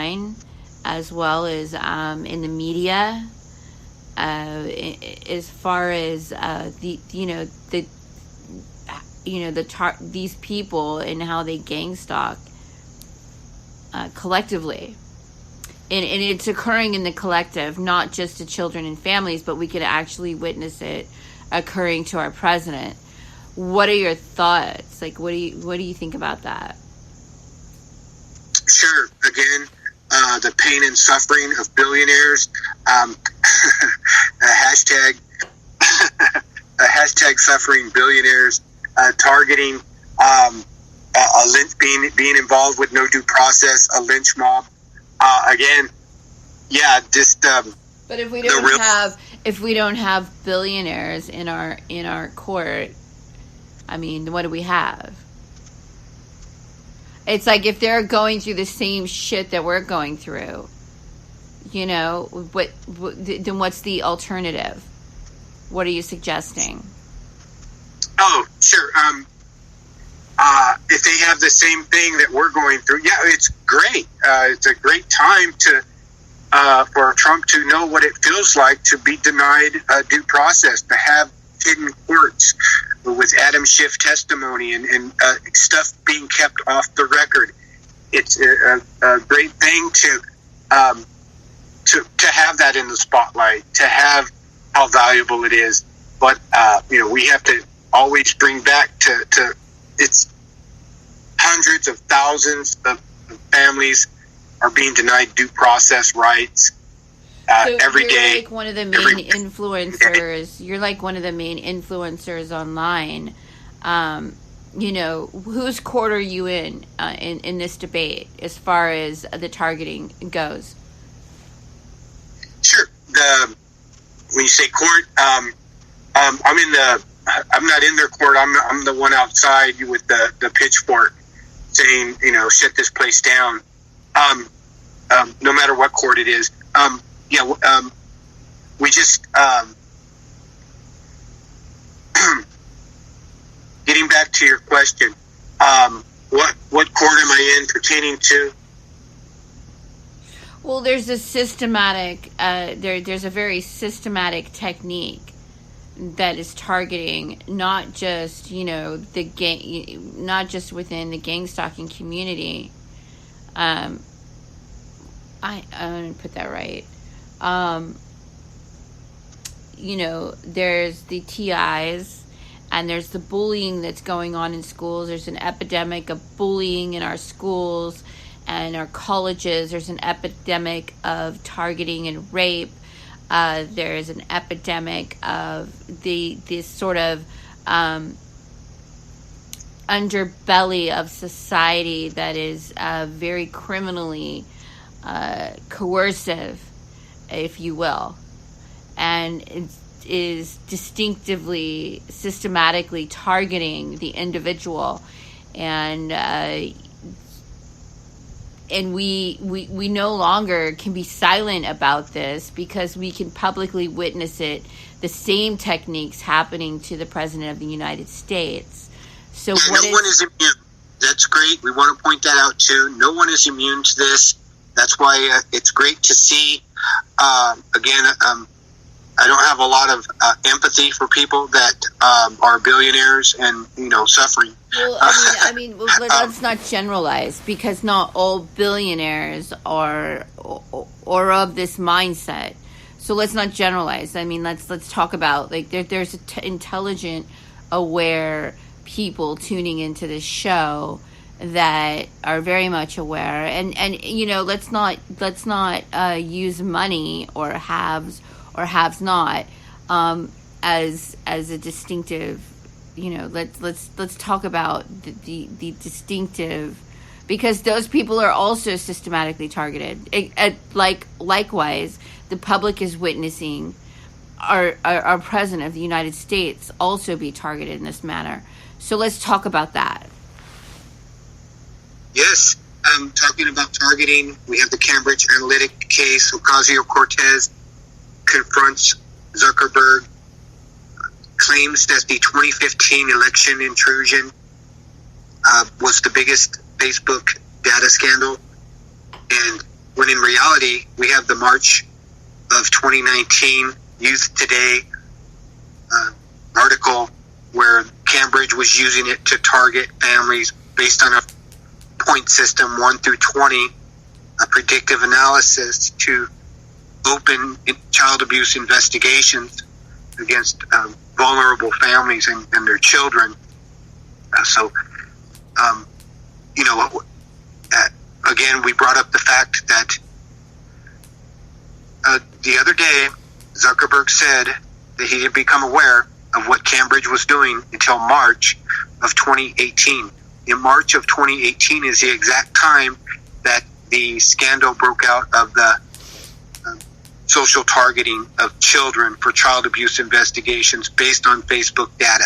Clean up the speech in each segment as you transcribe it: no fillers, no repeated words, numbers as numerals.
online, as well as in the media, as far as these people and how they gang stalk collectively. And it's occurring in the collective, not just to children and families, but we could actually witness it occurring to our president. What are your thoughts? Like, what do you think about that? Sure. Again, the pain and suffering of billionaires. A hashtag suffering billionaires. Targeting a lynch, being involved with no due process, a lynch mob. Again, yeah, just. But if we don't have billionaires in our court, I mean, what do we have? It's like if they're going through the same shit that we're going through, then what's the alternative? What are you suggesting? Oh, sure. If they have the same thing that we're going through, yeah, it's great. It's a great time for Trump to know what it feels like to be denied due process, to have hidden courts with Adam Schiff testimony and stuff being kept off the record. It's a great thing to have that in the spotlight, to have how valuable it is. But we have to always bring back to it's hundreds of thousands of families are being denied due process rights every day. Like one of the main influencers. You're like one of the main influencers online. Whose court are you in this debate as far as the targeting goes? Sure. When you say court, I'm not in their court. I'm the one outside with the pitchfork saying, shut this place down. No matter what court it is. We just, getting back to your question, what court am I in pertaining to? Well, there's a systematic, there's a very systematic technique that is targeting not just, the gang, not just within the gang stalking community. I'm going to put that right. There's the TIs, and there's the bullying that's going on in schools. There's an epidemic of bullying in our schools and our colleges. There's an epidemic of targeting and rape. There's an epidemic of this sort of underbelly of society that is very criminally coercive, if you will, and it is distinctively, systematically targeting the individual, and we no longer can be silent about this because we can publicly witness it, the same techniques happening to the President of the United States. So no one is immune. That's great. We want to point that out too. No one is immune to this. That's why it's great to see. Again, I don't have a lot of empathy for people that are billionaires and suffering. Well, let's not generalize, because not all billionaires are of this mindset. So let's not generalize. I mean, let's talk about, like, there's intelligent, aware people tuning into this show that are very much aware, and let's not use money or haves not as a distinctive. Let's talk about the distinctive, because those people are also systematically targeted. Likewise, the public is witnessing our President of the United States also be targeted in this manner. So let's talk about that. Yes, talking about targeting, we have the Cambridge Analytica case. Ocasio-Cortez confronts Zuckerberg, claims that the 2015 election intrusion was the biggest Facebook data scandal. And when in reality, we have the March of 2019 Youth Today article where Cambridge was using it to target families based on a point system 1 through 20, a predictive analysis to open child abuse investigations against vulnerable families and their children. Again, we brought up the fact that the other day, Zuckerberg said that he had become aware of what Cambridge was doing until March of 2018. In March of 2018 is the exact time that the scandal broke out of the social targeting of children for child abuse investigations based on Facebook data.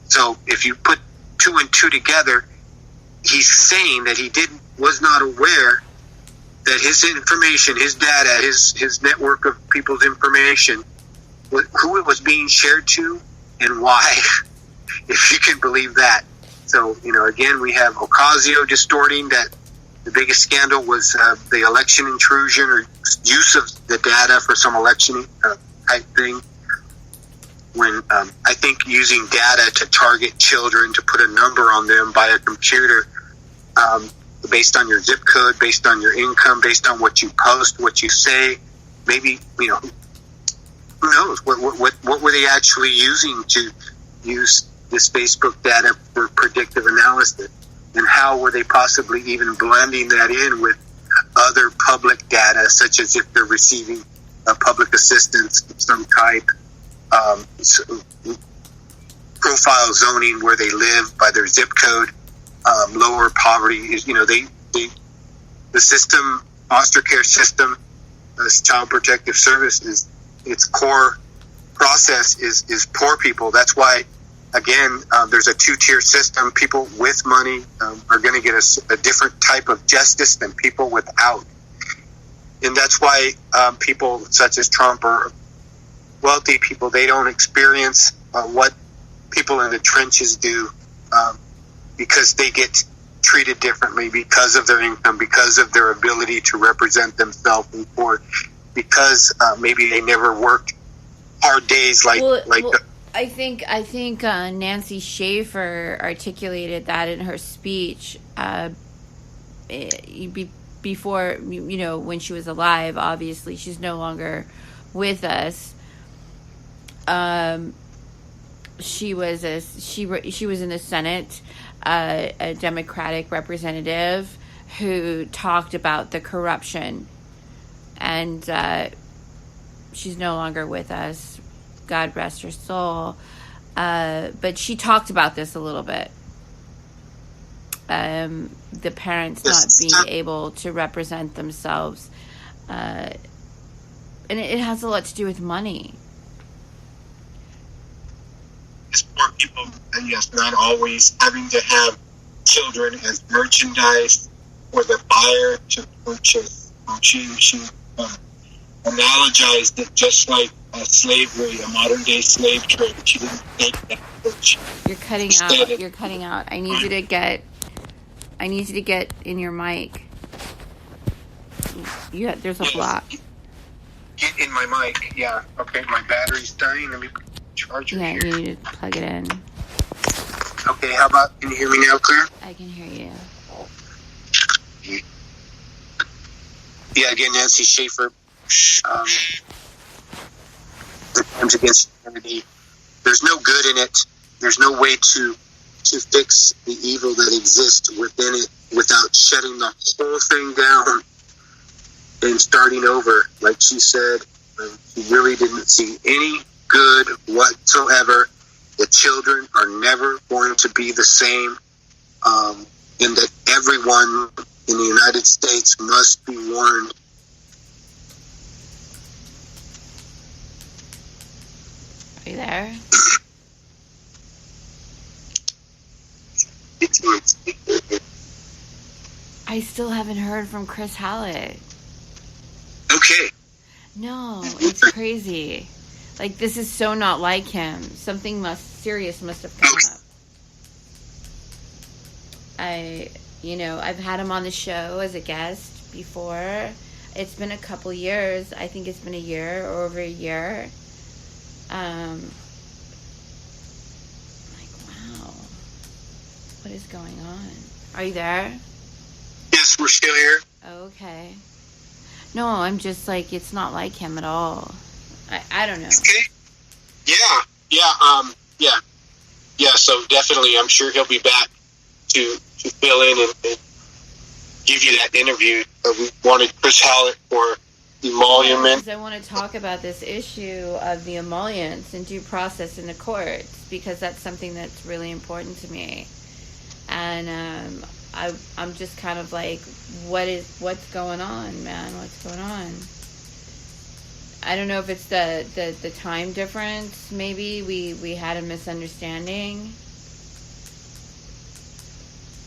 So if you put 2 and 2 together, he's saying that he was not aware that his information, his data, his network of people's information, who it was being shared to and why, if you can believe that. So, again, we have Ocasio distorting that the biggest scandal was the election intrusion or use of the data for some election type thing. When I think using data to target children, to put a number on them by a computer, based on your zip code, based on your income, based on what you post, what you say, maybe, who knows? What were they actually using to use this Facebook data for predictive analysis? And how were they possibly even blending that in with other public data, such as if they're receiving public assistance of some type, profile zoning where they live by their zip code, lower poverty is, the system, foster care system, this child protective service is, its core process is poor people. That's why, again, there's a 2-tier system. People with money are going to get a different type of justice than people without. And that's why people such as Trump or wealthy people, they don't experience what people in the trenches do because they get treated differently because of their income, because of their ability to represent themselves in court, because maybe they never worked hard days like I think Nancy Schaefer articulated that in her speech before, when she was alive. Obviously, she's no longer with us. She was in the Senate, a Democratic representative who talked about the corruption, and she's no longer with us. God rest her soul. But she talked about this a little bit. The parents not being able to represent themselves. And it has a lot to do with money. Poor people, and yes, not always having to have children as merchandise for the buyer to purchase. She analogized it just like slavery, a modern day slave trade. She didn't take that approach. You're cutting out. I need you to get in your mic. There's a block. Get in my mic. Yeah. Okay. My battery's dying. Let me put the charger here. Yeah, you need to plug it in. Okay. How about? Can you hear me now, Claire? I can hear you. Yeah. Again, Nancy Schaefer. The crimes against humanity. There's no good in it. There's no way to fix the evil that exists within it without shutting the whole thing down and starting over. Like she said, she really didn't see any good whatsoever. The children are never going to be the same, and that everyone in the United States must be warned. Are you there? I still haven't heard from Chris Hallet. Okay. No, it's crazy. Like, this is so not like him. Something serious must have come up. I've had him on the show as a guest before. it's been a couple years. I think it's been a year or over a year. Like, wow, what is going on? Are you there? Yes, we're still here. Okay. No, I'm just like, it's not like him at all. I don't know. Okay. Yeah. So definitely, I'm sure he'll be back to fill in and give you that interview. We wanted Chris Hallet for emolument. Because I want to talk about this issue of the emoluments and due process in the courts, because that's something that's really important to me. And I'm just kind of like, what's going on, man? What's going on? I don't know if it's the time difference. Maybe we had a misunderstanding.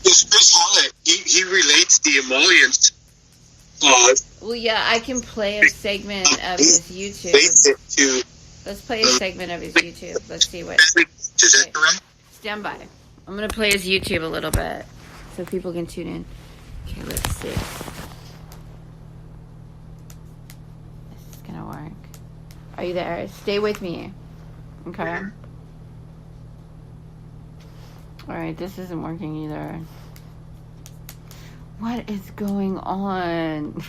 Yes, Chris Hallet, he relates the emoluments clause. Well, yeah, I can play a segment of his YouTube. Let's play a segment of his YouTube. Let's see what. Is that correct? Stand by. I'm going to play his YouTube a little bit so people can tune in. Okay, let's see. This is going to work. Are you there? Stay with me. Okay. Alright, this isn't working either. What is going on?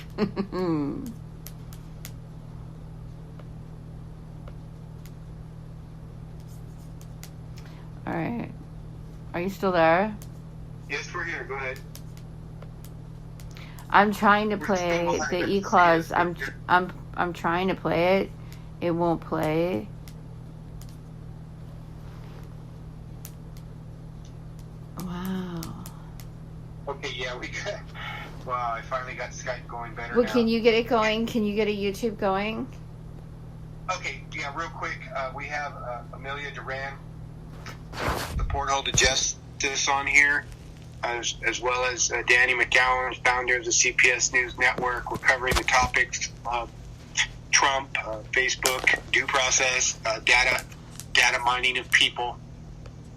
Alright. Are you still there? Yes, we're here. Go ahead. I'm trying to play the E-Claude. I'm trying to play it. It won't play. Wow. Okay, yeah, we got. Wow, I finally got Skype going better. Well, now. can you get it going? Can you get a YouTube going? Okay, yeah, real quick. We have Amelia Duran, the Porthole to Justice, on here, as well as Danny McGowan, founder of the CPS News Network. We're covering the topics of Trump, Facebook, due process, data mining of people,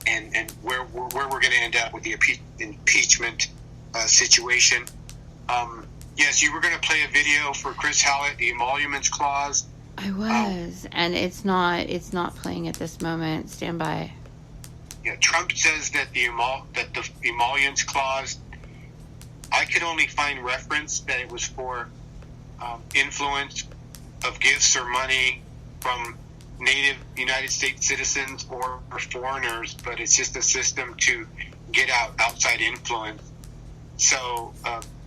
and where we're going to end up with the impeachment situation. Yes, you were going to play a video for Chris Hallet, the emoluments clause. I was, and it's not playing at this moment. Stand by. Yeah, Trump says that the emoluments clause, I could only find reference that it was for influence of gifts or money from native United States citizens or foreigners, but it's just a system to get outside influence. So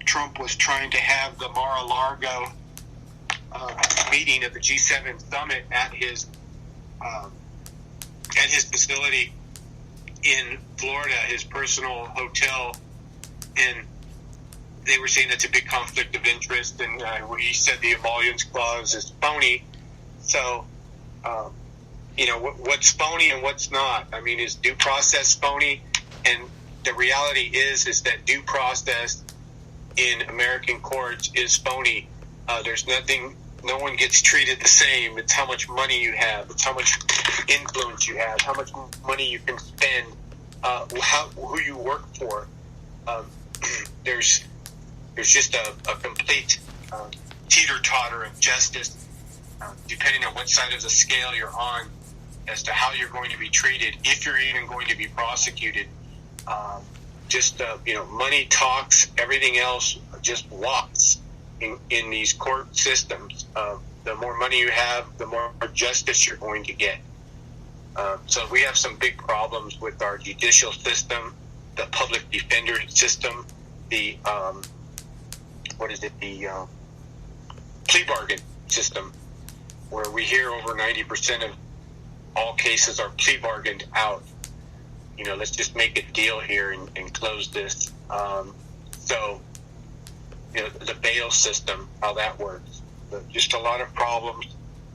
Trump was trying to have the Mar-a-Lago meeting of the G7 summit at his facility in Florida, his personal hotel, and they were saying that's a big conflict of interest, and he said the emoluments clause is phony. So, what's phony and what's not? I mean, is due process phony? And the reality is that due process in American courts is phony. There's nothing. No one gets treated the same. It's how much money you have. It's how much influence you have. How much money you can spend. Who you work for. There's just a complete teeter-totter of justice, depending on what side of the scale you're on, as to how you're going to be treated, if you're even going to be prosecuted. Money talks, everything else just walks in these court systems. The more money you have, the more justice you're going to get. So we have some big problems with our judicial system, the public defender system, the plea bargain system, where we hear over 90% of all cases are plea bargained out. Let's just make a deal here and close this. The bail system, how that works. Just a lot of problems.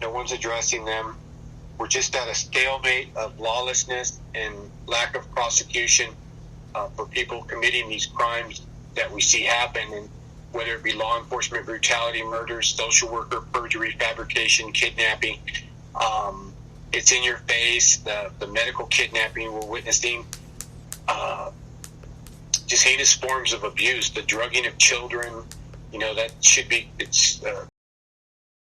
No one's addressing them. We're just at a stalemate of lawlessness and lack of prosecution for people committing these crimes that we see happen, and whether it be law enforcement brutality, murders, social worker perjury, fabrication, kidnapping. It's in your face. The medical kidnapping we're witnessing, just heinous forms of abuse, the drugging of children, that should be, it's